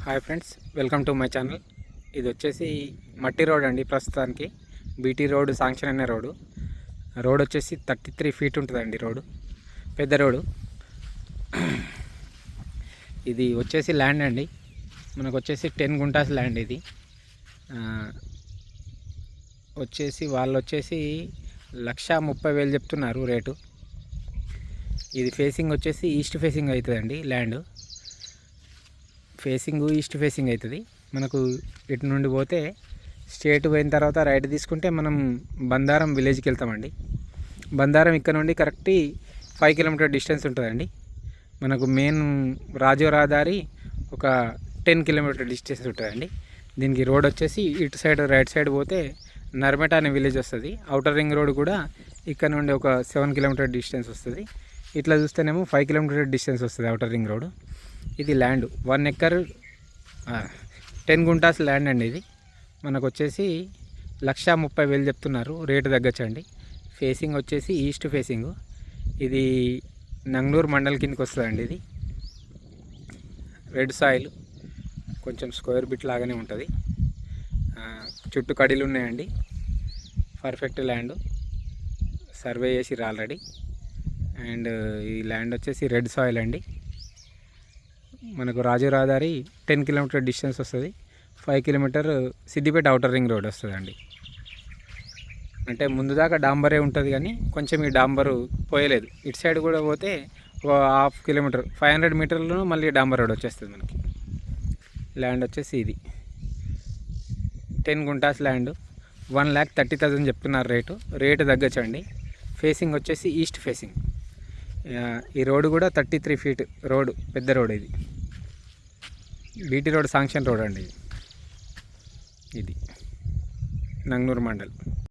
Hi friends, welcome to my channel. ఇది వచ్చేసి మట్టి రోడ్ అండి. ప్రస్తుతానికి బీటీ రోడ్ శాంక్షన్ అయిన రోడ్ వచ్చేసి 33 ఫీట్ ఉంటుందండి. రోడ్డు పెద్ద రోడ్డు. ఇది వచ్చేసి ల్యాండ్ అండి. మనకు వచ్చేసి 10 గుంటాస్ ల్యాండ్. ఇది వచ్చేసి వాళ్ళు వచ్చేసి 1,30,000 చెప్తున్నారు రేటు. ఇది ఫేసింగ్ వచ్చేసి ఈస్ట్ ఫేసింగ్ అవుతుందండి. ల్యాండ్ ఈస్ట్ ఫేసింగ్ అవుతుంది. మనకు ఇటు నుండి పోతే స్ట్రేట్ పోయిన తర్వాత రైట్ తీసుకుంటే మనం బందారం విలేజ్కి వెళ్తామండి. బందారం ఇక్కడ నుండి కరెక్ట్ 5 కిలోమీటర్ డిస్టెన్స్ ఉంటుందండి. మనకు మెయిన్ రాజీవ్ రహదారి ఒక 10 కిలోమీటర్ డిస్టెన్స్ ఉంటుందండి. దీనికి రోడ్ వచ్చేసి ఇటు సైడ్ రైట్ సైడ్ పోతే నర్మేట అనే విలేజ్ వస్తుంది. అవుటర్ రింగ్ రోడ్ కూడా ఇక్కడ నుండి ఒక 7 కిలోమీటర్ డిస్టెన్స్ వస్తుంది. ఇట్లా చూస్తేనేమో 5 కిలోమీటర్ డిస్టెన్స్ వస్తుంది అవుటర్ రింగ్ రోడ్. ఇది ల్యాండ్ 1 ఎకర్ 10 గుంటాస్ ల్యాండ్ అండి. ఇది మనకు వచ్చేసి 1,30,000 చెప్తున్నారు. రేటు తగ్గచ్చండి. ఫేసింగ్ వచ్చేసి ఈస్ట్ ఫేసింగ్. ఇది నంగనూరు మండల్ కిందకి వస్తుందండి. ఇది రెడ్ సాయిల్, కొంచెం స్క్వేర్ బిట్ లాగానే ఉంటుంది. చుట్టూ కడీలు ఉన్నాయండి. పర్ఫెక్ట్ ల్యాండ్, సర్వే చేసిర్రు ఆల్రెడీ. అండ్ ఈ ల్యాండ్ వచ్చేసి రెడ్ సాయిల్ అండి. మనకు రాజీవ్ రహదారి 10 కిలోమీటర్ డిస్టెన్స్ వస్తుంది. 5 kilometre Siddipet outer ring road వస్తుందండి. అంటే ముందు దాకా డాంబరే ఉంటుంది, కానీ కొంచెం ఈ డాంబరు పోయలేదు. ఇటు సైడ్ కూడా పోతే ఒక 1/2 కిలోమీటర్ 500 మీటర్లను మళ్ళీ డాంబర్ రోడ్ వచ్చేస్తుంది మనకి. ల్యాండ్ వచ్చేసి ఇది 10 గుంటాస్ ల్యాండ్. 1,30,000 చెప్తున్నారు రేటు తగ్గచ్చండి. ఫేసింగ్ వచ్చేసి ఈస్ట్ ఫేసింగ్. ఈ రోడ్డు కూడా 33 ఫీట్ రోడ్డు, పెద్ద రోడ్. ఇది బీటీ రోడ్ శాంక్షన్ రోడ్ అండి. ఇది నంగనూరు మండల్.